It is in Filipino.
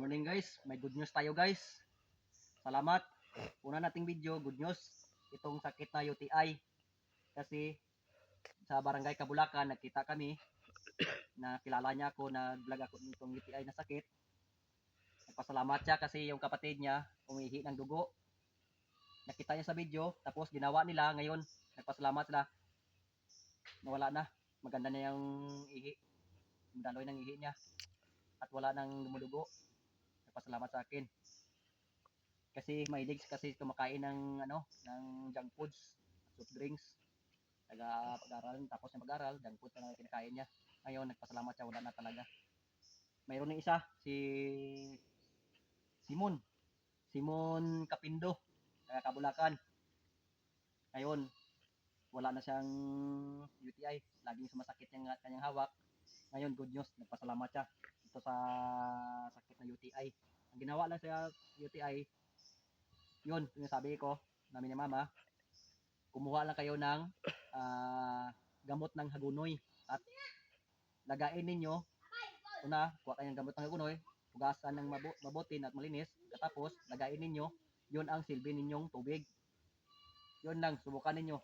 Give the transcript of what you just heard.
morning guys, may good news tayo guys. Salamat. Una nating video, good news. Itong sakit na UTI. Kasi sa barangay Kabulakan, nagkita kami. Nakilala niya ako, nag-vlog ako nitong UTI na sakit. Nagpasalamat siya kasi yung kapatid niya umihi ng dugo. Nakita niya sa video, tapos ginawa nila. Ngayon, nagpasalamat sila. Nawala na. Maganda na yung ihi. Madaloy ng ihi niya. At wala nang dumudugo. Nagpasalamat sa akin. Kasi mahilig kasi kumakain ng ng junk foods, soft drinks. Pag-aral, tapos na mag-aral, junk food na lang kinakain niya. Ngayon, nagpasalamat siya, wala na talaga. Mayroon ng isa, si Simon Kapindo, taga Kabulakan. Ngayon, wala na siyang UTI, laging sumasakit yung kanyang hawak. Ngayon, good news, nagpasalamat siya ito sa sakit na UTI. Ang ginawa lang sa UTI, yun, yung sabi ko, namin ni mama, kumuha lang kayo ng gamot ng hagunoy at lagain ninyo, una, kuha kayo ng gamot ng hagunoy, hugasan ng mabutin at malinis, katapos, lagain ninyo, yun ang silbi ninyong tubig. Yun lang, subukan ninyo.